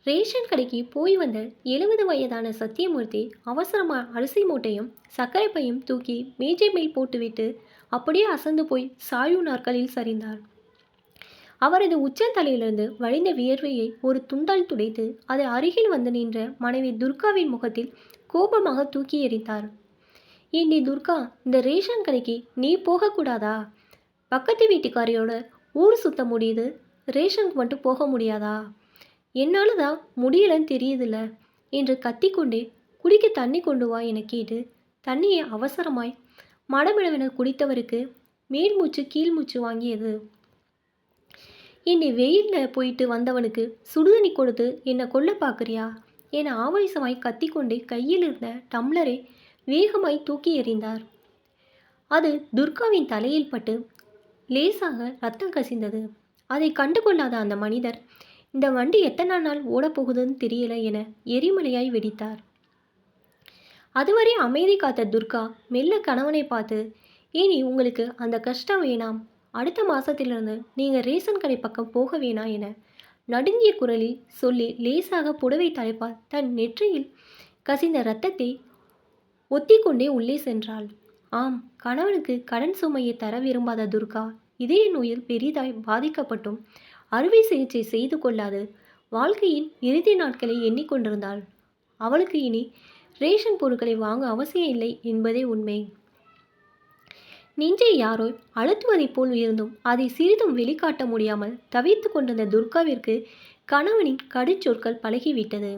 Ration கடைக்கு போய் வந்த 70 வயதான சத்தியமூர்த்தி அவசரமா அரிசி மூட்டையும் சர்க்கரை பையும் தூக்கி மேஜை மேல் போட்டுவிட்டு அப்படியே அசந்து போய் சாய்வு நாற்காலியில் சரிந்தார். அவரது உச்சந்தலையிலிருந்து வழிந்த வியர்வையை ஒரு துண்டால் துடைத்து அதை அருகில் வந்து நின்ற மனைவி துர்காவின் முகத்தில் கோபமாக தூக்கி எறிந்தார். ஏண்டி துர்கா, இந்த ரேஷன் கடைக்கு நீ போகக்கூடாதா? பக்கத்து வீட்டுக்காரியோட ஊர் சுத்த முடியுது, ரேஷனுக்கு மட்டும் போக முடியாதா? என்னால் தான் முடியலன்னு தெரியுதுல்ல என்று கத்திக்கொண்டே குடிக்க தண்ணி கொண்டு வா என கேட்டு தண்ணியை அவசரமாய் மடமடவென குடித்தவருக்கு மேல்மூச்சு கீழ்மூச்சு வாங்கியது. என்னை வெயிலில் போயிட்டு வந்தவனுக்கு சுடுதண்ணி கொடுத்து என்னை கொல்ல பார்க்குறியா என ஆவேசமாய் கத்திக்கொண்டே கையில் இருந்த டம்ளரை வேகமாய் தூக்கி எறிந்தார். அது துர்காவின் தலையில் பட்டு லேசாக ரத்தம் கசிந்தது. அதை கண்டுகொள்ளாத அந்த மனிதர், இந்த வண்டி எத்தனை நாள் ஓடப்போகுதுன்னு தெரியல என எரிமலையாய் வெடித்தார். அதுவரை அமைதி காத்த துர்கா மெல்ல கணவனை பார்த்து, ஏனி உங்களுக்கு அந்த கஷ்டம் வேணாம், அடுத்த மாசத்திலிருந்து நீங்கள் ரேஷன் கடை பக்கம் போக வேணாம் என நடுங்கிய குரலில் சொல்லி லேசாக புடவை தலைப்பால் தன் நெற்றியில் கசிந்த இரத்தத்தை ஒத்திக்கொண்டே உள்ளே சென்றாள். ஆம், கணவனுக்கு கடன் சுமையை தர விரும்பாத துர்கா இதய நோயில் பெரிதாய் பாதிக்கப்பட்டும் அறுவை சிகிச்சை செய்து கொள்ளாது வாழ்க்கையின் இறுதி நாட்களை எண்ணிக்கொண்டிருந்தாள். அவளுக்கு இனி ரேஷன் பொருட்களை வாங்க அவசியம் இல்லை என்பதே உண்மை. நெஞ்சை யாரோ அழுத்துவதைப் போல் இருந்தும் அதை சிறிதும் வெளிக்காட்ட முடியாமல் தவித்து கொண்டிருந்த துர்காவிற்கு கணவனின் கடுச்சொற்கள் பழகிவிட்டது.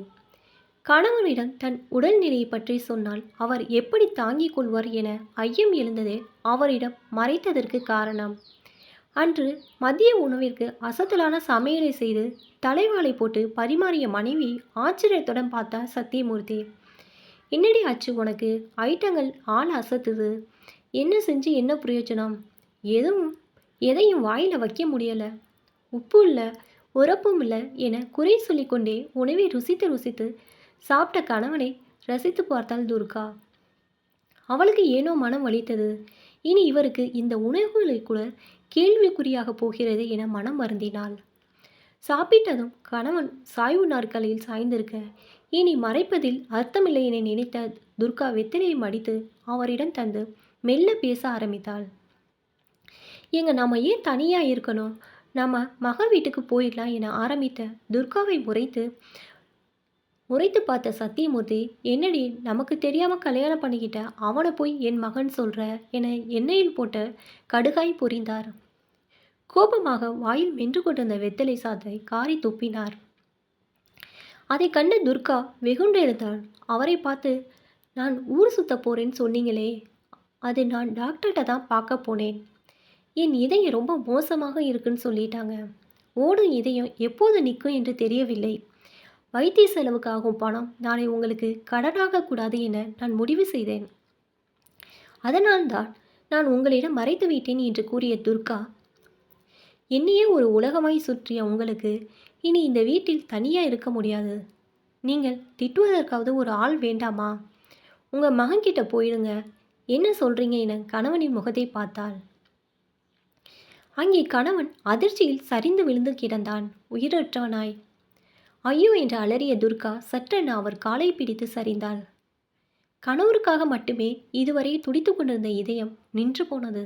கணவனிடம் தன் உடல்நிலையை பற்றி சொன்னால் அவர் எப்படி தாங்கிக் கொள்வார் என ஐயம் எழுந்ததே அவரிடம் மறைத்ததற்கு காரணம். அன்று மதிய உணவிற்கு அசத்தலான சமையலை செய்து தலைவாளை போட்டு பரிமாறிய மனைவி ஆச்சரியத்துடன் பார்த்தார் சத்தியமூர்த்தி. என்னடி ஆச்சு உனக்கு? ஐட்டங்கள் ஆள் அசத்துது, என்ன செஞ்சு என்ன பிரயோஜனம்? எதையும் வாயில் வைக்க முடியலை, உப்பு இல்லை, உரப்பும் இல்லை என குறை சொல்லிக்கொண்டே உணவை ருசித்து ருசித்து சாப்பிட்ட கணவனை ரசித்து பார்த்தாள் துர்கா. அவளுக்கு ஏனோ மனம் வலித்தது. இனி இவருக்கு இந்த உணவுகளை கூட கேள்விக்குறியாக போகிறது என மனம் வருந்தினாள். சாப்பிட்டதும் கணவன் சாய்வு நாற்காலியில் சாய்ந்திருக்க இனி மறைப்பதில் அர்த்தமில்லை என நினைத்த துர்கா வெத்தலையை மடித்து அவரிடம் தந்து மெல்ல பேச ஆரம்பித்தாள். நம்ம ஏன் தனியாக இருக்கணும், நம்ம மக வீட்டுக்கு போயிடலாம் என ஆரம்பித்த துர்காவை முறைத்து பார்த்த சத்தியமூர்த்தி, என்னடி நமக்கு தெரியாமல் கல்யாணம் பண்ணிக்கிட்ட அவனை போய் என் மகன் சொல்கிற என எண்ணெயில் போட்ட கடுகாய் பொறிந்தார். கோபமாக வாயில் மென்று கொண்டிருந்த வெத்தலை சாத்தை காரி துப்பினார். அதை கண்ட துர்கா வெகுண்டெழுந்தாள். அவரை பார்த்து, நான் ஊர் சுத்த போறேன்னு சொன்னீங்களே, அது நான் டாக்டர்கிட்ட தான் பார்க்க போனேன். என் இதயம் ரொம்ப மோசமாக இருக்குன்னு சொல்லிட்டாங்க. ஓடும் இதயம் எப்போது நிற்கும் என்று தெரியவில்லை. வைத்திய செலவுக்கு ஆகும் பணம் நாளை உங்களுக்கு கடனாக கூடாது என நான் முடிவு செய்தேன். அதனால்தான் நான் உங்களிடம் மறைத்து விட்டேன் என்று கூறிய துர்கா, என்னையே ஒரு உலகமாய் சுற்றிய உங்களுக்கு இனி இந்த வீட்டில் தனியாக இருக்க முடியாது. நீங்கள் திட்டுவதற்காவது ஒரு ஆள் வேண்டாமா? உங்கள் மகன்கிட்ட போயிடுங்க, என்ன சொல்கிறீங்க என கணவனின் முகத்தை பார்த்தாள். அங்கே கணவன் அதிர்ச்சியில் சரிந்து விழுந்து கிடந்தான், உயிரற்றவனாய். ஐயோ என்று அலறிய துர்கா சற்றென அவர் காலை பிடித்து சரிந்தாள். கணவருக்காக மட்டுமே இதுவரை துடித்து கொண்டிருந்த இதயம் நின்று போனது.